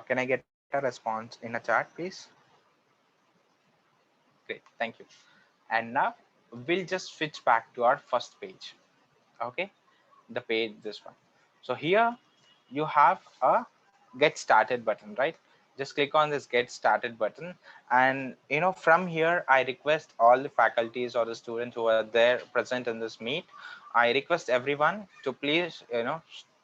Can I get a response in a chat, please? Great, thank you. And now we'll just switch back to our first page. Okay, the page, this one. So here you have a get started button, right? Just click on this get started button, and from here I request all the faculties or the students who are there present in this meet. I request everyone to please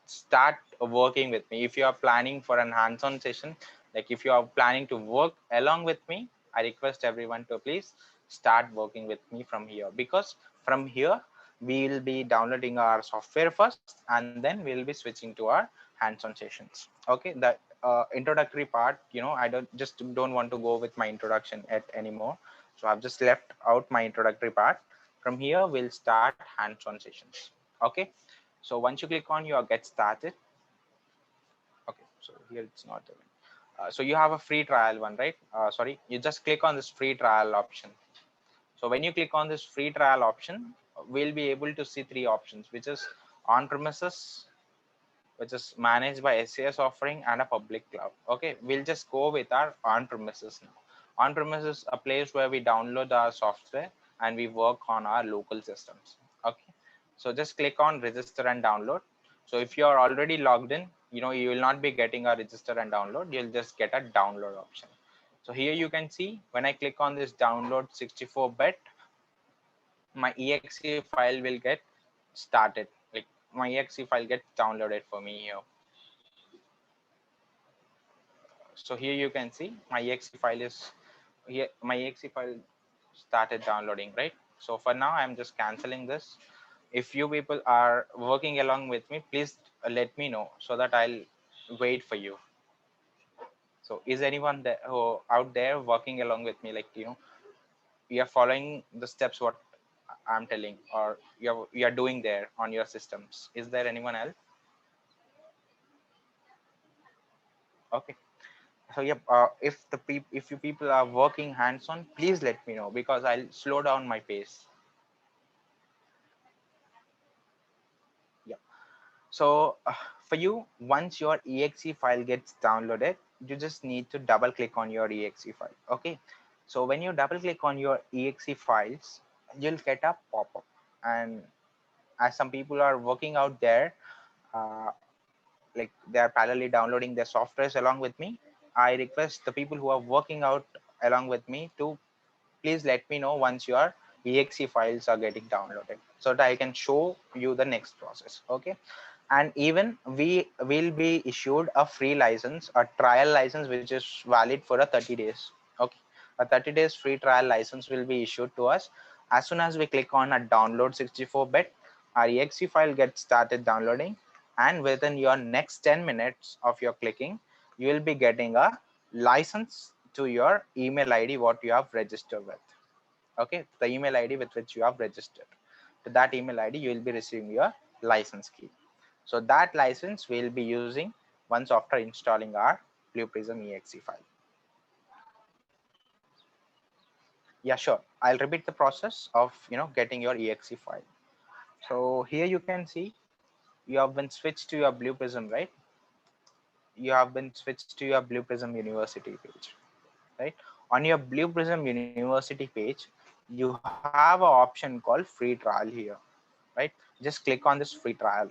start working with me. If you are planning for an hands-on session, like if you are planning to work along with me, I request everyone to please start working with me from here, because from here we will be downloading our software first, and then we'll be switching to our hands-on sessions. Okay, the introductory part, I don't want to go with my introduction at anymore, so I've just left out my introductory part. From here we'll start hands-on sessions. Okay, so once you click on your get started, okay, so here it's not even so you have a free trial one, right? Sorry, you just click on this free trial option. So when you click on this free trial option, we'll be able to see three options, which is on premises, which is managed by SAS offering, and a public cloud. Okay, we'll just go with our on premises now. On premises, a place where we download our software and we work on our local systems. Okay, so just click on register and download. So if you are already logged in, you will not be getting a register and download, you'll just get a download option. So here you can see when I click on this download 64-bit, my exe file will get started. Like my exe file gets downloaded for me here. So here you can see my exe file is here. My exe file started downloading, right? So for now I'm just canceling this. If you people are working along with me, please let me know so that I'll wait for you. So is anyone there who out there working along with me, like you are following the steps what I'm telling, or you are doing there on your systems? Is there anyone else? Okay, so yep, if you people are working hands on, please let me know, because I'll slow down my pace. Yeah, so for you, once your exe file gets downloaded, you just need to double click on your exe file. Okay, so when you double click on your exe files, you'll get a pop-up. And as some people are working out there, uh, like they are parallelly downloading their softwares along with me, I request the people who are working out along with me to please let me know once your exe files are getting downloaded, so that I can show you the next process. Okay, and even we will be issued a free license, a trial license, which is valid for a 30 days. Okay, a 30 days free trial license will be issued to us. As soon as we click on a download 64-bit, our exe file gets started downloading, and within your next 10 minutes of your clicking, you will be getting a license to your email ID what you have registered with. Okay, the email ID with which you have registered, to that email ID you will be receiving your license key. So that license we'll be using once after installing our Blue Prism exe file. Yeah, sure, I'll repeat the process of getting your exe file. So here you can see you have been switched to your Blue Prism, right? You have been switched to your Blue Prism University page, right? On your Blue Prism University page, you have an option called free trial here, right? Just click on this free trial.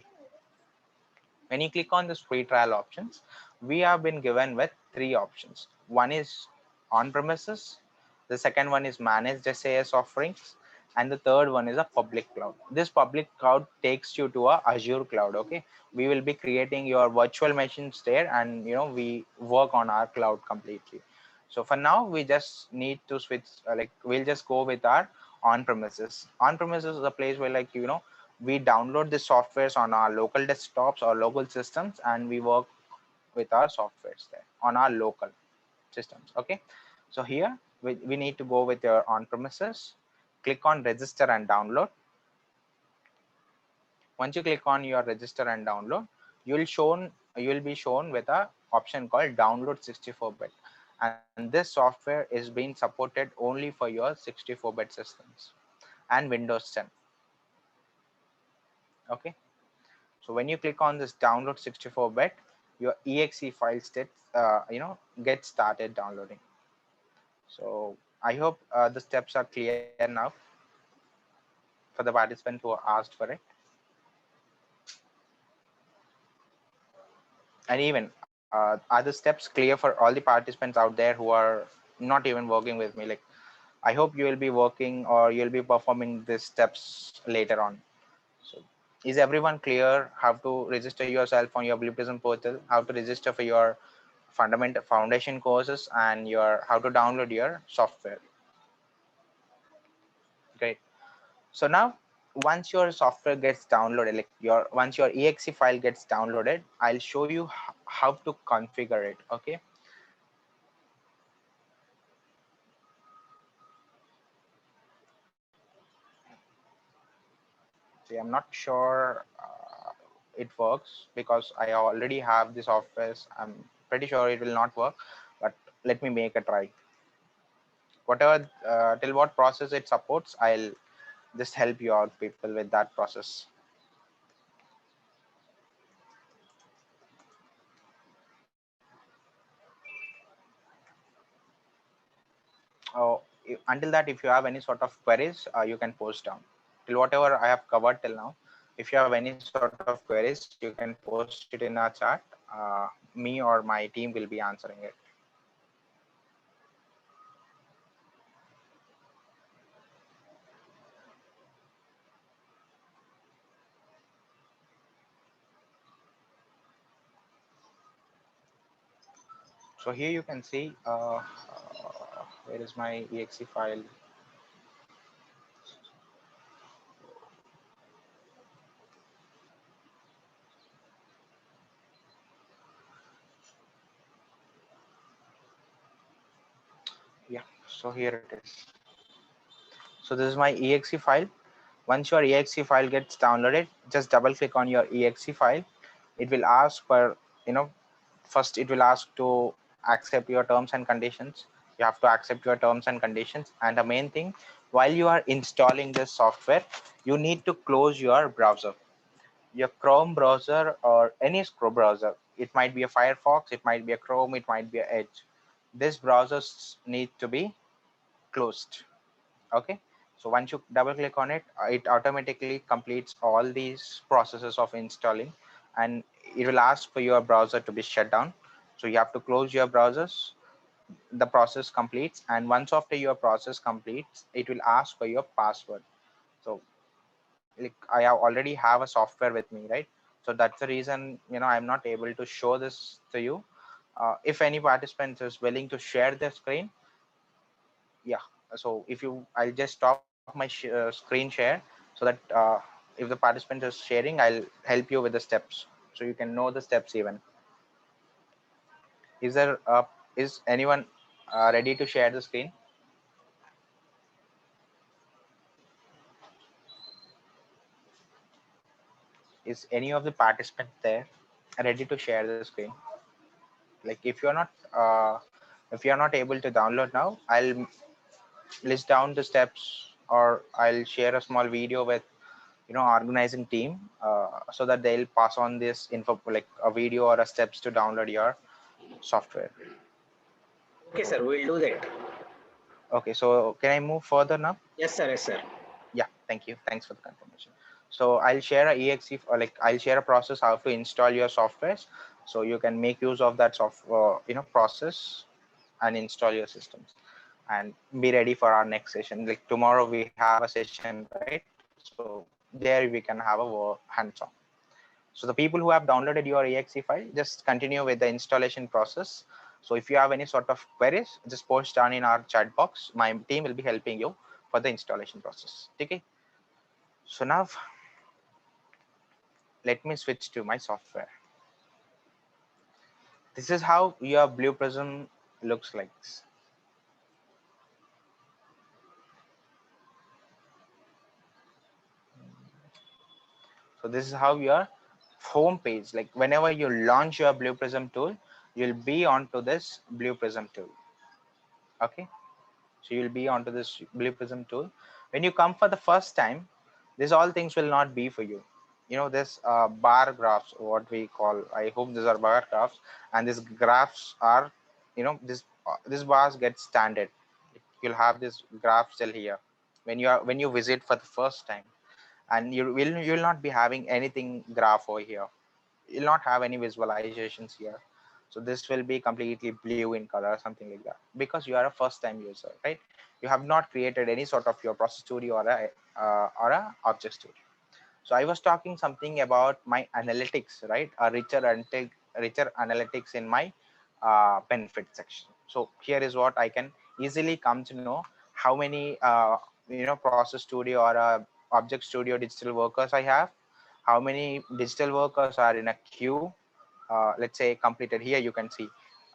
When you click on this free trial options, we have been given with three options. One is on premises, the second one is managed SAS offerings, and the third one is a public cloud. This public cloud takes you to a Azure cloud. Okay, we will be creating your virtual machines there, and we work on our cloud completely. So for now we just need to switch, like we'll just go with our on premises. On premises is a place where, like we download the softwares on our local desktops or local systems, and we work with our softwares there on our local systems. Okay, so here we need to go with your on premises. Click on register and download. Once you click on your register and download, you will be shown with a option called download 64-bit, and this software is being supported only for your 64-bit systems and Windows 10. Okay, so when you click on this download 64-bit, your exe file steps get started downloading. So I hope the steps are clear now for the participant who asked for it. And even are the steps clear for all the participants out there who are not even working with me? Like, I hope you will be working or you'll be performing these steps later on. So is everyone clear how to register yourself on your Blue Prism portal, how to register for your fundamental foundation courses, and your how to download your software? Great. So now once your software gets downloaded, like once your exe file gets downloaded, I'll show you how to configure it. Okay. See, I'm not sure it works because I already have this software. I'm pretty sure it will not work, but let me make a try. Whatever till what process it supports, I'll just help you out people with that process. Oh, until that, if you have any sort of queries, you can post down till whatever I have covered till now. If you have any sort of queries, you can post it in our chat. Me or my team will be answering it. So here you can see where is my exe file. Yeah, so here it is. So this is my exe file. Once your exe file gets downloaded, just double click on your exe file. It will ask for, first it will ask to accept your terms and conditions. You have to accept your terms and conditions. And the main thing, while you are installing this software, you need to close your browser, your Chrome browser or any Chrome browser. It might be a Firefox, it might be a Chrome, it might be a Edge. This browsers need to be closed. Okay. So once you double click on it, it automatically completes all these processes of installing, and it will ask for your browser to be shut down. So you have to close your browsers. The process completes, and once after your process completes, it will ask for your password. So like I already have a software with me, right? So that's the reason, I'm not able to show this to you. If any participant is willing to share their screen, yeah. So if you, I'll just stop my screen share so that if the participant is sharing, I'll help you with the steps so you can know the steps even. Is there is anyone ready to share the screen? Is any of the participants there ready to share the screen? Like if you're not able to download now, I'll list down the steps, or I'll share a small video with organizing team so that they'll pass on this info, like a video or a steps to download your software. Okay, sir, we'll do that. Okay, so can I move further now? Yes, sir. Yes, sir. Yeah, thank you, thanks for the confirmation. So I'll share a exe, or like I'll share a process how to install your softwares, so you can make use of that software process and install your systems and be ready for our next session. Like tomorrow we have a session, right? So there we can have a hands-on. So the people who have downloaded your exe file, just continue with the installation process. So if you have any sort of queries, just post down in our chat box. My team will be helping you for the installation process. Okay. So now let me switch to my software. This is how your Blue Prism looks like. So this is how your home page, like whenever you launch your Blue Prism tool, you'll be onto this Blue Prism tool. Okay. So you'll be onto this Blue Prism tool. When you come for the first time, these all things will not be for you. this bar graphs, what we call, I hope these are bar graphs, and these graphs are, this bars get standard. You'll have this graph still here when you visit for the first time, and you'll not be having anything graph over here. You'll not have any visualizations here. So this will be completely blue in color, something like that, because you are a first time user, right? You have not created any sort of your process studio or a object studio. So I was talking something about my analytics, right? A richer analytics in my benefit section. So here is what I can easily come to know: how many process studio or object studio digital workers I have, how many digital workers are in a queue. Let's say completed. Here you can see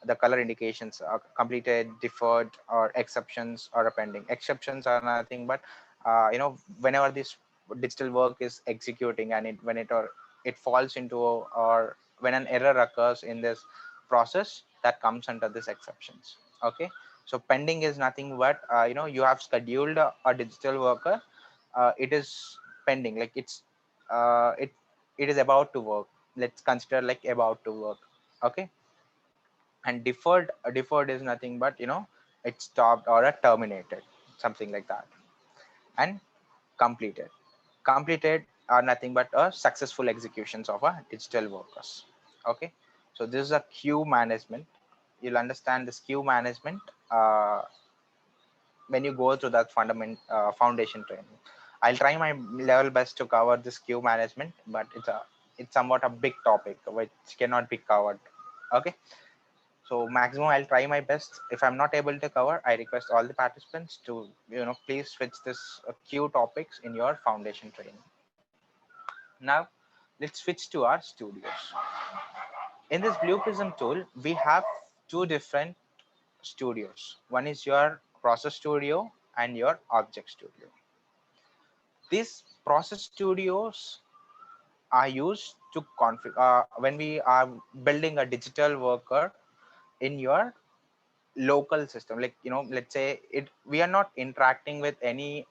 the color indications: completed, deferred, or exceptions, or a pending. Exceptions are nothing but whenever this digital work is executing, and it falls into, or when an error occurs in this process, that comes under this exceptions. Okay. So pending is nothing but you have scheduled a digital worker. It is pending, like it is about to work. Let's consider like about to work. Okay. And deferred is nothing but it stopped or terminated, something like that. And completed are nothing but successful executions of a digital workers. Okay. So this is a queue management. You'll understand this queue management uh, when you go through that foundation training. I'll try my level best to cover this queue management, but it's somewhat a big topic which cannot be covered. Okay. So maximum I'll try my best. If I'm not able to cover, I request all the participants to please switch this queue topics in your foundation training. Now let's switch to our studios. In this Blue Prism tool, we have two different studios. One is your process studio and your object studio. These process studios are used to configure when we are building a digital worker in your local system. Like let's say we are not interacting with any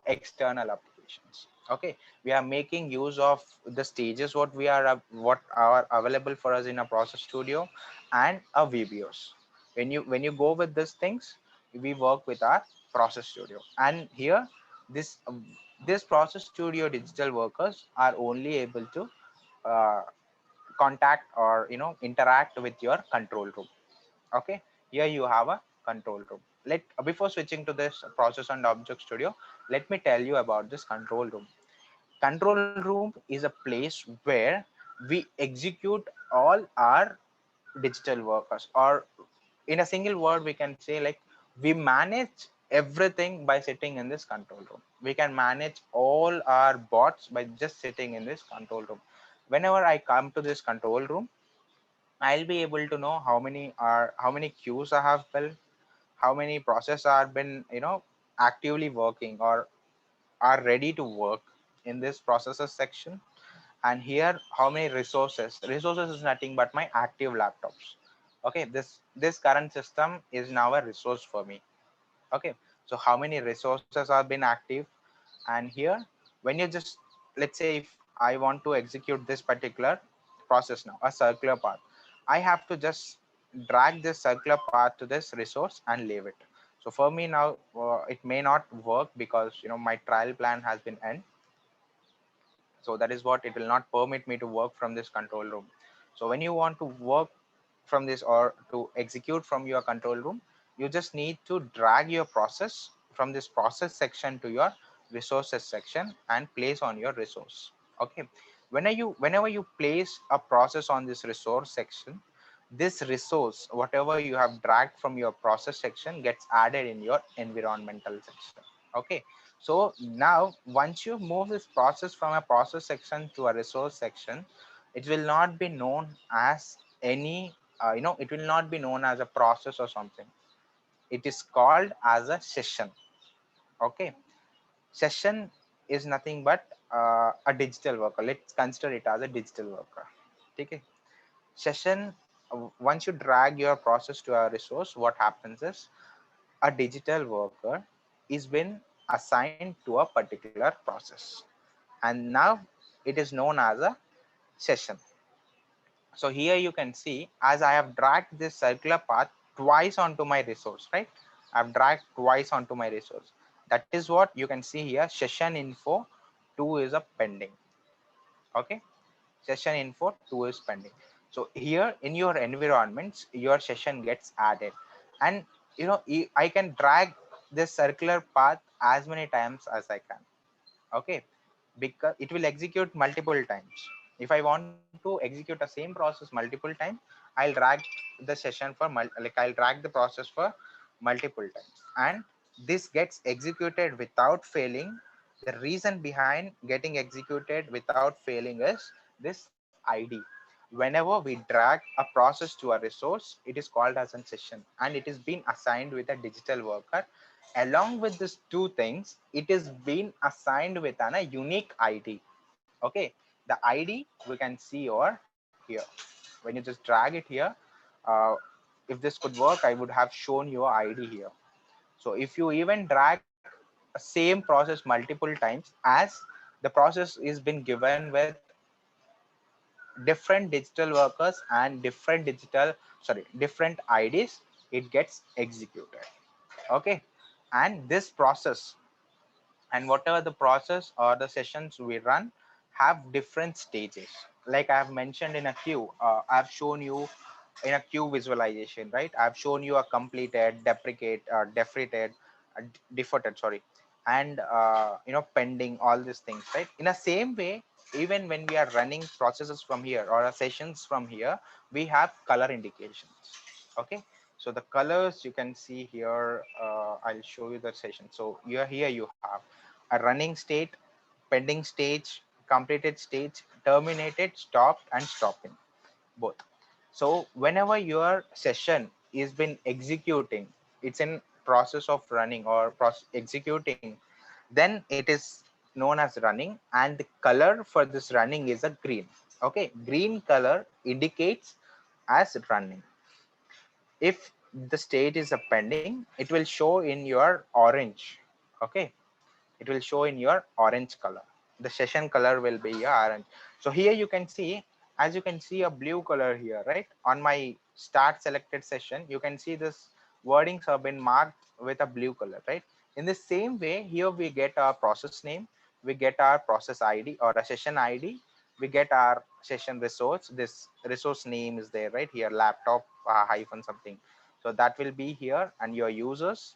external applications. Okay. We are making use of the stages what are available for us in a process studio and a VBOs. When you go with these things, we work with our process studio. And here this this process studio digital workers are only able to uh, contact or interact with your control room. Okay. Here you have a control room. Before switching to this process and object studio, let me tell you about this control room. Control room is a place where we execute all our digital workers, or in a single word we can say, like, we manage everything by sitting in this control room. We can manage all our bots by just sitting in this control room. Whenever I come to this control room, I'll be able to know how many queues I have built, how many processes are been actively working or are ready to work in this processes section. And here how many resources is nothing but my active laptops. Okay. This current system is now a resource for me. Okay. So how many resources are been active. And here, when you just, let's say if I want to execute this particular process now, a circular path, I have to just drag this circular path to this resource and leave it. So for me now, it may not work because my trial plan has been end. So that is what, it will not permit me to work from this control room. So when you want to work from this or to execute from your control room, you just need to drag your process from this process section to your resources section and place on your resource. Okay. Whenever you place a process on this resource section, this resource, whatever you have dragged from your process section, gets added in your environmental section. Okay. So now once you move this process from a process section to a resource section, it will not be known as any it will not be known as a process or something. It is called as a session. Okay. Session is nothing but a digital worker. Let's consider it as a digital worker. Okay. Session, once you drag your process to a resource, what happens is a digital worker is been assigned to a particular process. And now it is known as a session. So here you can see, as I have dragged this circular path twice onto my resource, right? I've dragged twice onto my resource. That is what you can see here. Session info 2 is a pending. Okay. Session info 2 is pending. So here in your environments, your session gets added. And I can drag this circular path as many times as I can. Okay, because it will execute multiple times. If I want to execute the same process multiple times, I'll drag the session for I'll drag the process for multiple times, and this gets executed without failing. The reason behind getting executed without failing is this ID. Whenever we drag a process to a resource, it is called as a session, and it is being assigned with a digital worker. Along with these two things, it is being assigned with a unique ID. Okay, the ID we can see over here. When you just drag it here, uh, if this could work, I would have shown your ID here. So if you even drag a same process multiple times, as the process is been given with different digital workers and different IDs, it gets executed. Okay, and this process, and whatever the process or the sessions we run, have different stages. Like I have mentioned in a queue, I've shown you in a queue visualization, right? I've shown you a completed, defaulted, sorry, and pending, all these things, right? In the same way, even when we are running processes from here or sessions from here, we have color indications. Okay, so the colors you can see here, I'll show you the session. So here you have a running state, pending stage, completed stage, terminated, stopped, and stopping, both. So whenever your session is been executing, it's in process of running or executing, then it is known as running, and the color for this running is a green. Okay, green color indicates as running. If the state is a pending, it will show in your orange. Okay, it will show in your orange color. The session color will be your orange. So here you can see, as you can see a blue color here, right? On my start selected session, you can see this wordings have been marked with a blue color, right? In the same way, here we get our process name, we get our process ID or a session ID, we get our session resource. This resource name is there, right? Here, laptop hyphen something. So that will be here, and your users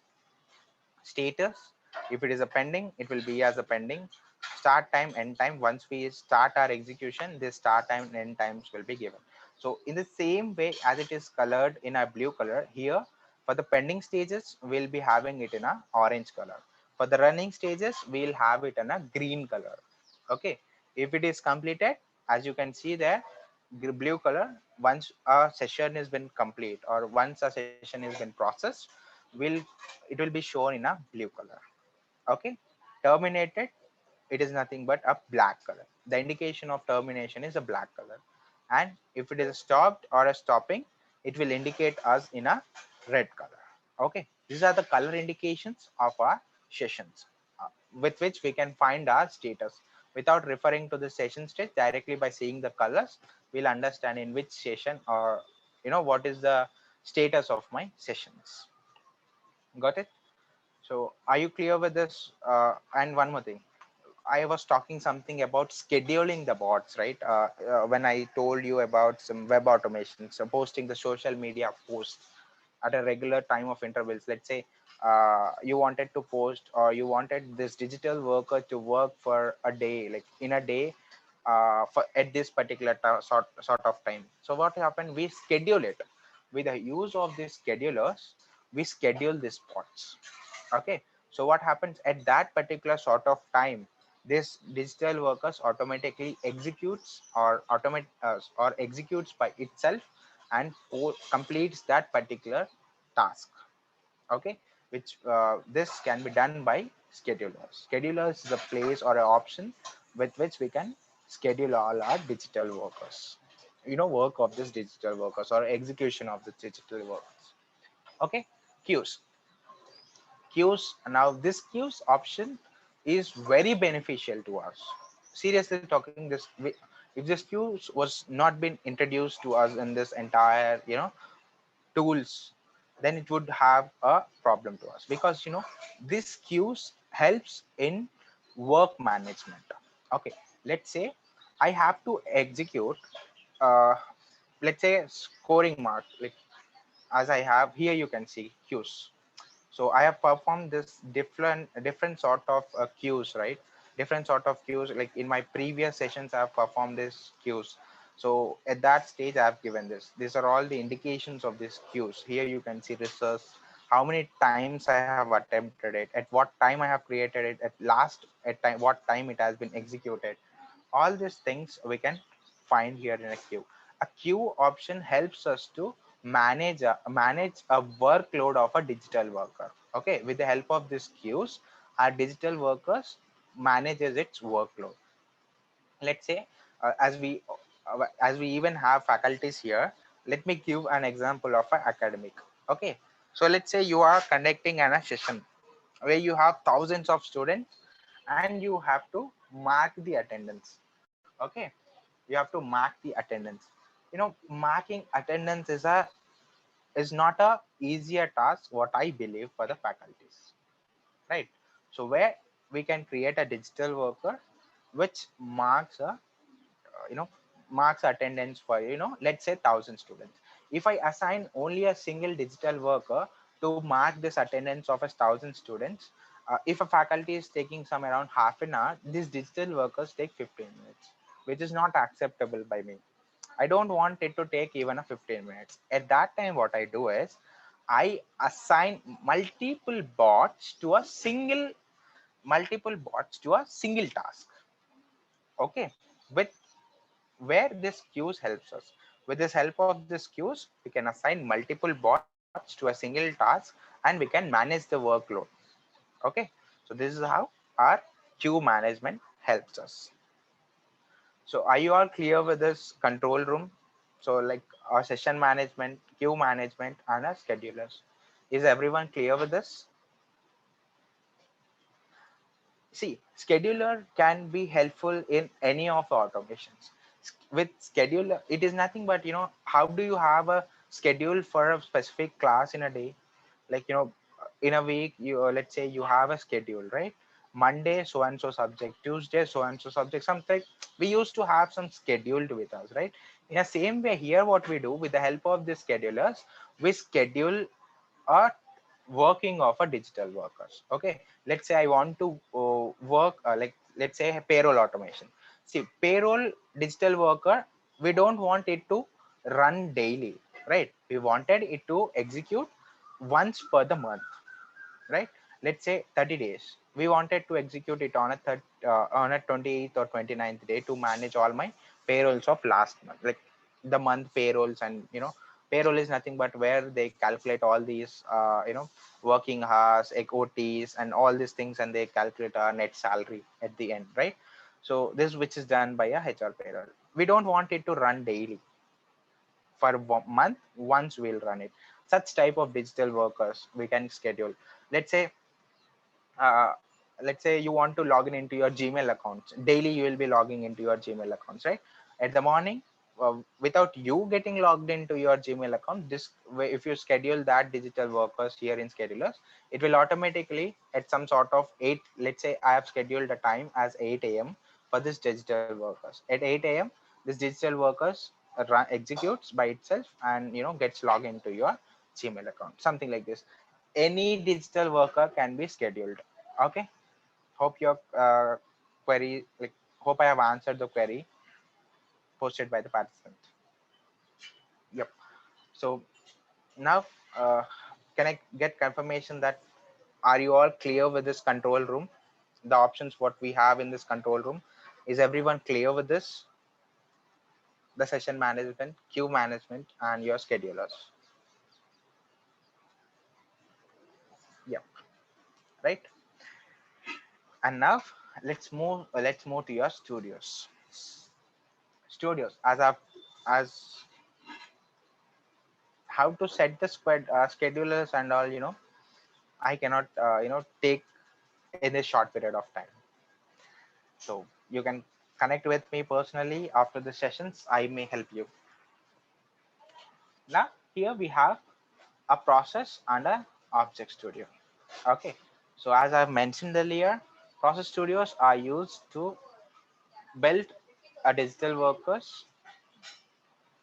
status. If it is a pending, it will be as a pending. Start time, end time. Once we start our execution, this start time and end times will be given. So in the same way as it is colored in a blue color, here for the pending stages, we'll be having it in a orange color. For the running stages, we'll have it in a green color. Okay, if it is completed, as you can see there, blue color. Once a session has been complete or once a session has been processed, will it will be shown in a blue color. Okay, terminated, it is nothing but a black color. The indication of termination is a black color. And if it is stopped or a stopping, it will indicate us in a red color. Okay, these are the color indications of our sessions, with which we can find our status. Without referring to the session state, directly by seeing the colors, we'll understand in which session, or what is the status of my sessions. Got it? So are you clear with this? And one more thing, I was talking something about scheduling the bots, right? When I told you about some web automation, so posting the social media posts at a regular time of intervals. Let's say you wanted to post, or you wanted this digital worker to work for a day, like in a day, for at this particular sort of time. So what happened? We schedule it with the use of these schedulers. We schedule these bots. Okay, so what happens at that particular sort of time, this digital workers automatically executes or or executes by itself, and completes that particular task. Okay, which this can be done by schedulers. Schedulers is a place or an option with which we can schedule all our digital workers, work of this digital workers or execution of the digital workers. Okay, queues. Queues, now this queues option is very beneficial to us. seriously talking, if this queue was not been introduced to us in this entire, tools, then it would have a problem to us, because this queues helps in work management. Okay, let's say I have to execute, uh, let's say, scoring mark, like as I have here, you can see queues. So I have performed this different sort of queues, right? Different sort of queues, like in my previous sessions I have performed this queues. So at that stage I have given this. These are all the indications of these queues. Here you can see research, how many times I have attempted it, at what time I have created it, at time, what time it has been executed. All these things we can find here in a queue. A queue option helps us to manage a workload of a digital worker. Okay, with the help of these queues, our digital workers manages its workload. Let's say, as we even have faculties here, let me give an example of an academic. Okay, so let's say you are conducting a session where you have thousands of students, and you have to mark the attendance. Okay, you have to mark the attendance. Marking attendance is not a easier task, what I believe, for the faculties, right? So where we can create a digital worker which marks attendance for, let's say, 1,000 students. If I assign only a single digital worker to mark this attendance of 1,000 students, if a faculty is taking some around half an hour, these digital workers take 15 minutes, which is not acceptable by me. I don't want it to take even a 15 minutes. At that time, what I do is I assign multiple bots to a single task. Okay, with where this queues helps us. With this help of this queues, we can assign multiple bots to a single task, and we can manage the workload. Okay, so this is how our queue management helps us. So are you all clear with this control room? So like our session management, queue management, and our schedulers. Is everyone clear with this? See, scheduler can be helpful in any of the automations. With scheduler, it is nothing but, how do you have a schedule for a specific class in a day? Like, in a week, let's say you have a schedule, right? Monday so and so subject, Tuesday so and so subject, something. We used to have some scheduled with us, right? In the same way here, what we do with the help of the schedulers, we schedule a working of a digital workers. Okay, let's say I want to work, like, let's say, payroll automation. See, payroll digital worker, we don't want it to run daily, right? We wanted it to execute once per the month, right? Let's say 30 days, we wanted to execute it on on a 28th or 29th day to manage all my payrolls of last month, like the month payrolls. And payroll is nothing but where they calculate all these working hours, OTs, and all these things, and they calculate our net salary at the end, right? So this, which is done by a HR payroll, we don't want it to run daily. For a month once we'll run it. Such type of digital workers we can schedule. let's say uh, let's say you want to log in into your Gmail accounts daily. You will be logging into your Gmail accounts, right? At the morning, without you getting logged into your Gmail account, this way, if you schedule that digital workers here in schedulers, it will automatically at some sort of 8, let's say I have scheduled a time as 8 a.m for this digital workers. At 8 a.m this digital workers executes by itself, and gets logged into your Gmail account, something like this. Any digital worker can be scheduled. Okay, hope your query, like, hope I have answered the query posted by the participant. Yep. So now, can I get confirmation that are you all clear with this control room, the options what we have in this control room? Is everyone clear with this? The session management, queue management, and your schedulers. Yep. Right. And now let's move to your studios. As how to set the schedulers and all, I cannot take in a short period of time. So you can connect with me personally after the sessions. I may help you. Now here we have a process and a object studio. Okay, so as I've mentioned earlier, process studios are used to build a digital workers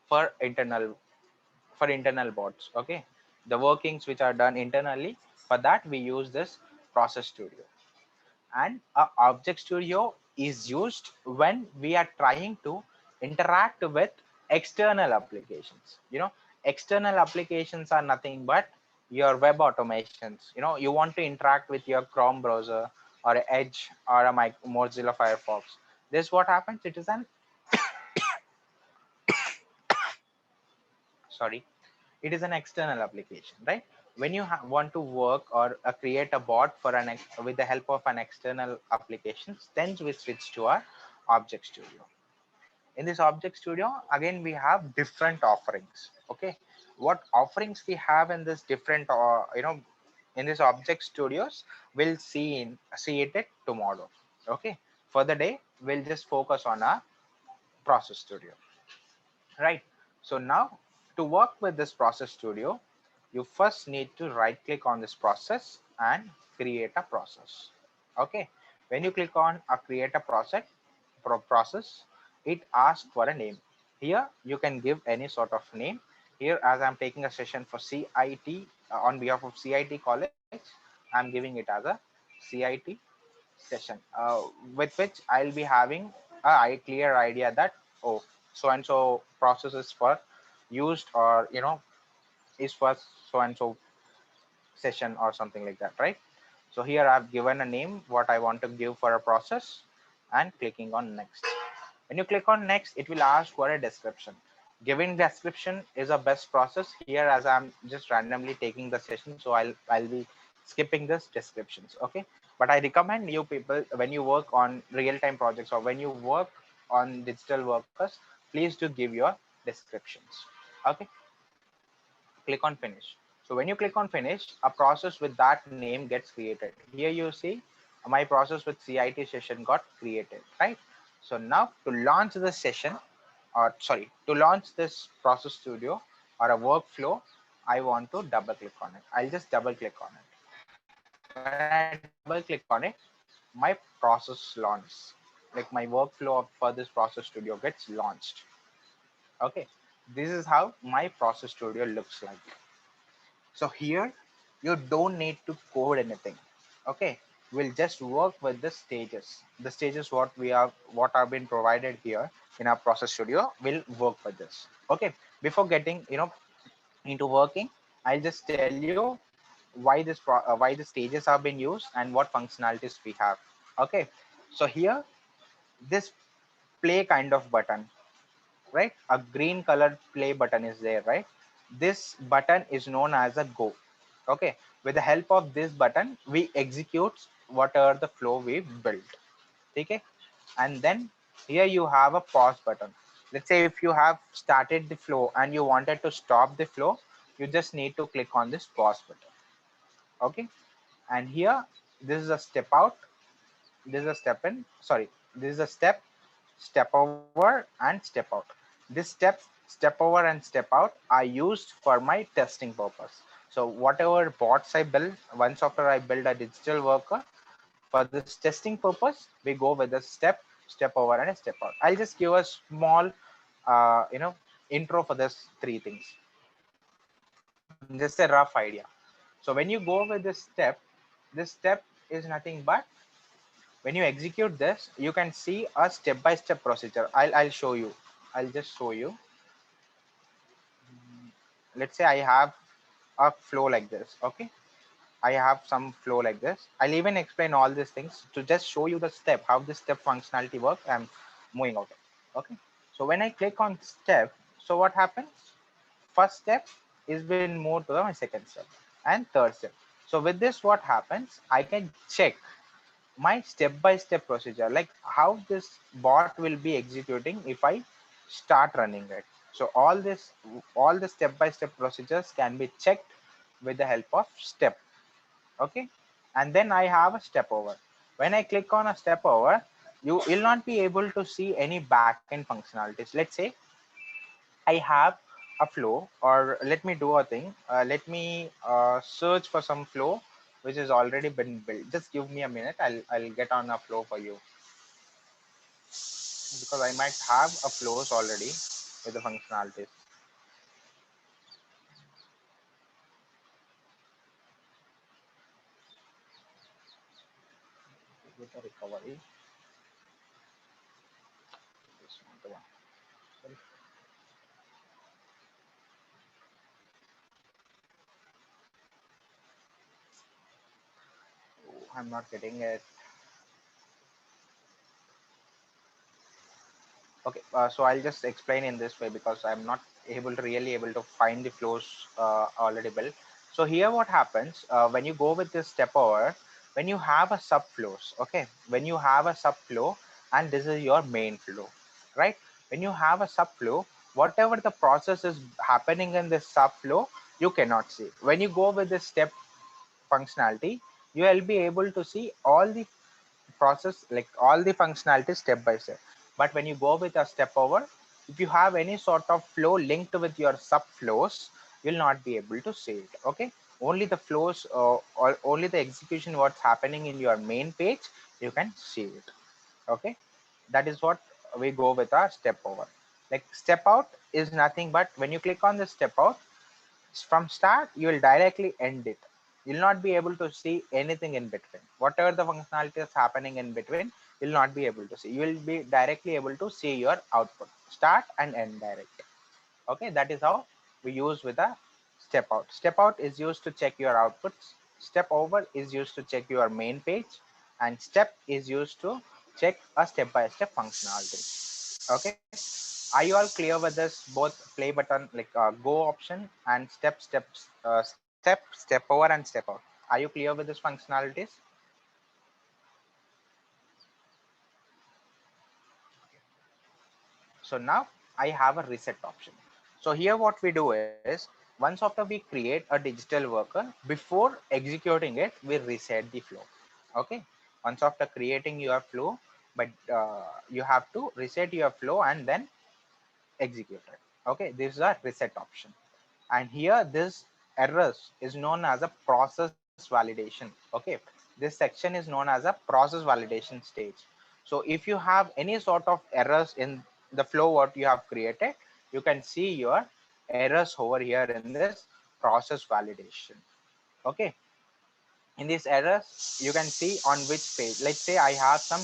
for internal bots. Okay, the workings which are done internally, for that we use this process studio. And a object studio is used when we are trying to interact with external applications. External applications are nothing but your web automations. You want to interact with your Chrome browser or Edge or a Mozilla Firefox. This what happens, it is an sorry, it is an external application, right? When you want to work or create a bot for with the help of an external applications, then we switch to our object studio. In this object studio, again we have different offerings. Okay, what offerings we have in this different in this object studios, we'll see it tomorrow. Okay, for the day we'll just focus on our process studio, right? So now, to work with this process studio, you first need to right click on this process and create a process. Okay, when you click on a create a process, it asks for a name. Here you can give any sort of name. Here, as I'm taking a session for CIT, on behalf of CIT college, I'm giving it as a CIT session, with which I'll be having a clear idea that, oh, so and so process is for used, or is for so and so session or something like that, right? So here I've given a name what I want to give for a process and clicking on next. When you click on next, it will ask for a description. Giving description is a best process here, as I'm just randomly taking the session, so I'll be skipping this descriptions. Okay, but I recommend you people, when you work on real-time projects or when you work on digital workers, please do give your descriptions. Okay, click on finish. So when you click on finish, a process with that name gets created. Here you see my process with CIT session got created, right? So now to launch this session, or sorry, to launch this process studio or a workflow, I want to double click on it. I'll just double click on it. When I double click on it, my process launches. Like my workflow for this process studio gets launched. Okay, this is how my process studio looks like. So here you don't need to code anything. Okay, we'll just work with the stages. The stages what are been provided here in our process studio will work with this. Okay, before getting into working, I'll just tell you why the stages have been used and what functionalities we have. Okay, so here this play kind of button, right? A green colored play button is there, right? This button is known as a go. Okay, with the help of this button we execute whatever the flow we built. Okay, and then here you have a pause button. Let's say if you have started the flow and you wanted to stop the flow, you just need to click on this pause button. Okay, and here this is a step out, this is a step in, sorry, this is a step over and step out. This step over and step out are used for my testing purpose. So whatever bots I build, once after I build a digital worker, for this testing purpose we go with the step over and a step out. I'll just give a small intro for this three things, just a rough idea. So when you go with this step is nothing but, when you execute this, you can see a step-by-step procedure. I'll show you. I'll just show you. Let's say I have a flow like this. Okay, I have some flow like this. I'll even explain all these things to just show you the step, how the step functionality works. I'm moving out. Okay, so when I click on step, so what happens? First step is been moved to my second step and third step. So with this, what happens? I can check my step-by-step procedure, like how this bot will be executing if I start running it. So all the step-by-step procedures can be checked with the help of step. Okay, and then I have a step over. When I click on a step over, you will not be able to see any backend functionalities. Let's say I have a flow, or let me do a thing. Let me search for some flow which has already been built. Just give me a minute. I'll get on a flow for you, because I might have a flows already with the functionalities. With the recovery. This one, the one. Sorry. Oh, I'm not getting it. Okay, so I'll just explain in this way, because I'm not really able to find the flows already built. So here what happens when you go with this step over, when you have a sub flows, okay, when you have a sub flow and this is your main flow, right? When you have a sub flow, whatever the process is happening in this sub flow, you cannot see. When you go with this step functionality, you will be able to see all the process, like all the functionality step by step. But when you go with a step over, if you have any sort of flow linked with your sub flows, you'll not be able to see it. Okay, only the flows or only the execution what's happening in your main page, you can see it. Okay, that is what we go with our step over. Like step out is nothing but when you click on the step out, from start you will directly end it. You'll not be able to see anything in between. Whatever the functionality is happening in between, you'll not be able to see. You will be directly able to see your output start and end direct. Okay, that is how we use with a step out. Step out is used to check your outputs. Step over is used to check your main page, and step is used to check a step-by-step functionality. Okay, are you all clear with this? Both play button, like go option, and step over and step out. Are you clear with this functionalities? So now I have a reset option. So here what we do is, once after we create a digital worker, before executing it, we reset the flow. Okay, once after creating your flow, but you have to reset your flow and then execute it. Okay, this is a reset option. And here this errors is known as a process validation. Okay, this section is known as a process validation stage. So if you have any sort of errors in the flow what you have created, you can see your errors over here in this process validation. Okay, in these errors you can see on which page. Let's say I have some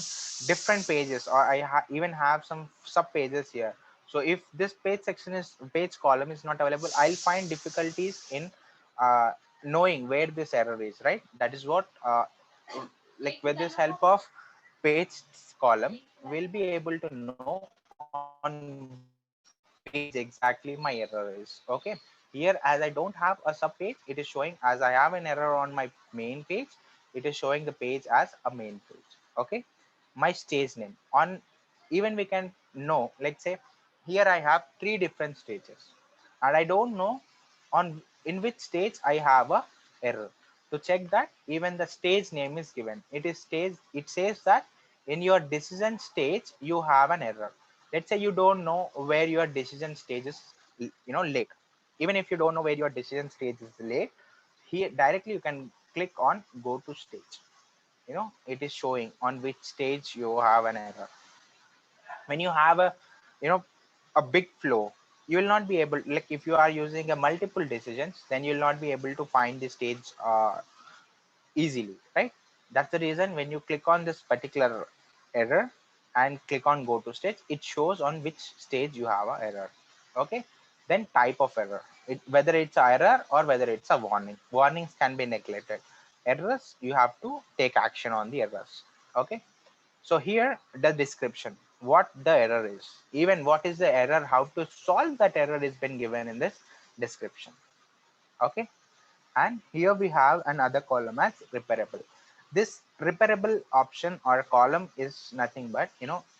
different pages, or even have some sub pages here. So if this page column is not available, I'll find difficulties in uh, knowing where this error is, right? That is what like with this help of page column, we'll be able to know on which page exactly my error is. Okay, here as I don't have a sub page, it is showing as I have an error on my main page, it is showing the page as a main page. Okay, my stage name on, even we can know, let's say here I have three different stages and I don't know on in which stage I have a error. To check that, even the stage name is given. It is stage, it says that in your decision stage you have an error. Let's say you don't know where your decision stage is, late. Even if you don't know where your decision stage is late, here directly you can click on go to stage. It is showing on which stage you have an error. When you have a you know a big flow, you will not be able, like if you are using a multiple decisions, then you will not be able to find the stage easily, right? That's the reason when you click on this particular error and click on go to stage, it shows on which stage you have a error. Okay, then type of error, whether it's a error or whether it's a warning. Warnings can be neglected. Errors, you have to take action on the errors. Okay, so here the description, what the error is, even what is the error, how to solve that error is been given in this description. Okay, and here we have another column as repairable. This repairable option or column is nothing but,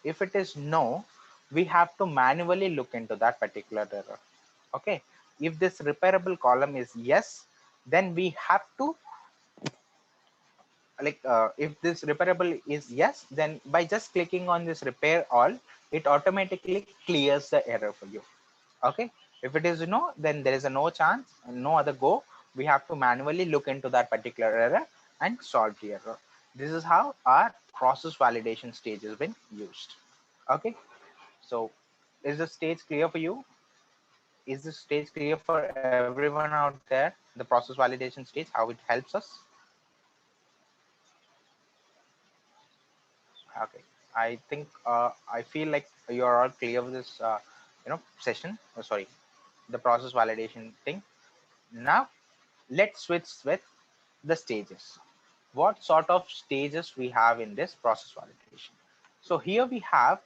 if it is no, we have to manually look into that particular error. Okay, if this repairable column is yes, then we have to if this repairable is yes, then by just clicking on this repair all, it automatically clears the error for you. Okay, if it is no, then there is a no chance, no other go. We have to manually look into that particular error and solve the error. This is how our process validation stage has been used. Okay, so is the stage clear for you? Is the stage clear for everyone out there? The process validation stage, how it helps us? Okay, I think I feel like you're all clear with this session. Oh, sorry, the process validation thing. Now let's switch with the stages. What sort of stages we have in this process validation? So here we have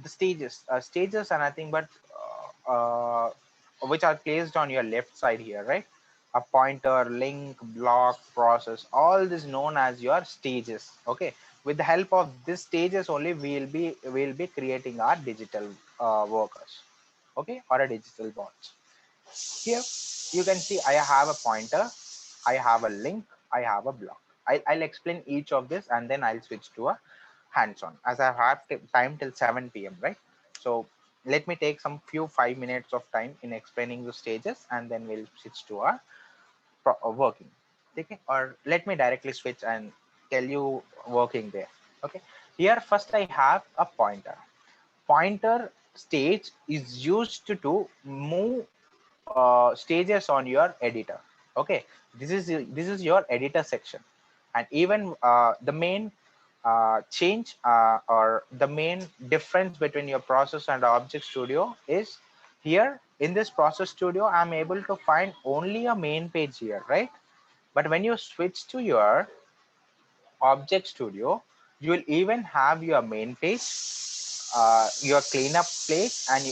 the stages. Stages are nothing but which are placed on your left side here, right? A pointer, link, block, process, all this known as your stages. Okay, with the help of these stages only we'll be creating our digital workers, okay, or a digital bots. Here you can see I have a pointer, I have a link, I have a block. I'll explain each of this and then I'll switch to a hands-on as I have time till 7 p.m. right? So let me take some few 5 minutes of time in explaining the stages and then we'll switch to our working. Okay, or let me directly switch and tell you working there. Okay, here first I have a pointer. Pointer stage is used to move stages on your editor. Okay, this is your editor section, and even the main change or the main difference between your process and object studio is here in this process studio I'm able to find only a main page here, right? But when you switch to your object studio, you will even have your main page, your cleanup page, and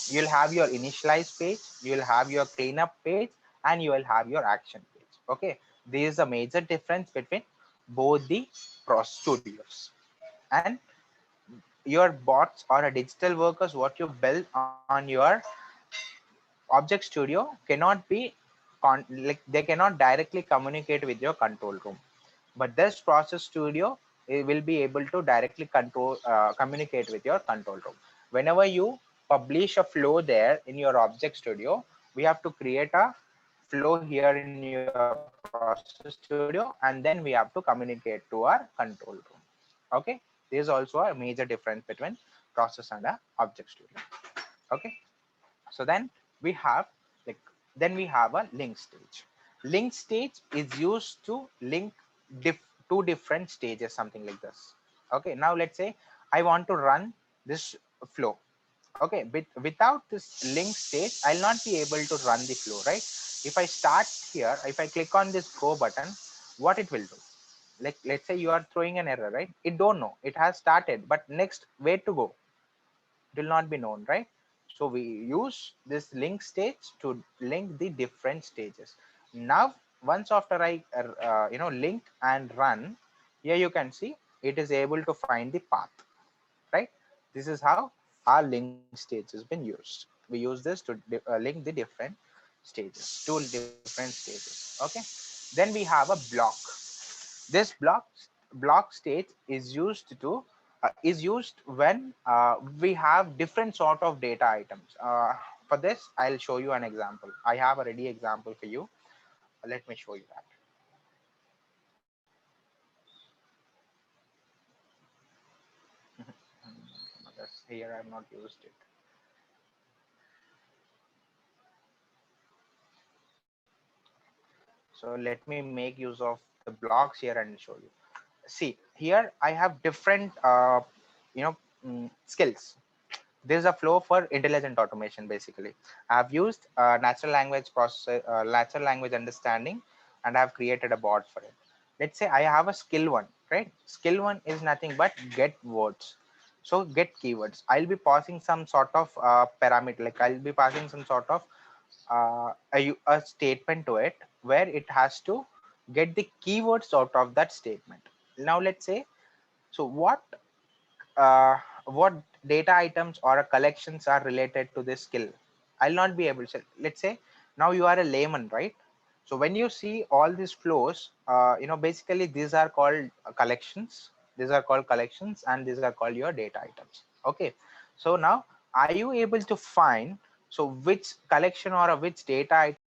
you'll have your initialize page, you'll have your cleanup page, and you will have your action page. Okay, there is a major difference between both the pro studios. And your bots or a digital workers what you build on your object studio cannot be they cannot directly communicate with your control room, but this process studio will be able to directly communicate with your control room. Whenever you publish a flow there in your object studio, we have to create a flow here in your process studio and then we have to communicate to our control room. Okay, there is also a major difference between process and a object studio. Okay, so then we have like then we have a link stage. Link stage is used to link two different stages, something like this. Okay, now let's say I want to run this flow. Okay, but without this link stage I'll not be able to run the flow, right? If I start here, if I click on this go button, what it will do, like let's say you are throwing an error, right? It don't know it has started, but next where to go, it will not be known, right? So we use this link stage to link the different stages. Now once after I link and run, here you can see it is able to find the path, right? This is how our link stage has been used. We use this to link the different stages, two different stages. Okay, then we have a block. This block stage is used when we have different sort of data items. For this I'll show you an example. I have a ready example for you. Let me show you that. Here I've not used it. So let me make use of the blocks here and show you. See here I have different skills. There's a flow for intelligent automation. Basically I've used natural language process, natural language understanding, and I've created a bot for it. Let's say I have a skill one, right? Skill one is nothing but get words. So get keywords, I'll be passing some sort of parameter, like I'll be passing some sort of a statement to it where it has to get the keywords out of that statement. Now let's say, so what data items or collections are related to this skill, I'll not be able to say. Let's say now you are a layman, right? So when you see all these flows, basically these are called collections. These are called collections, and these are called your data items. Okay. So now, are you able to find, so which collection or which data item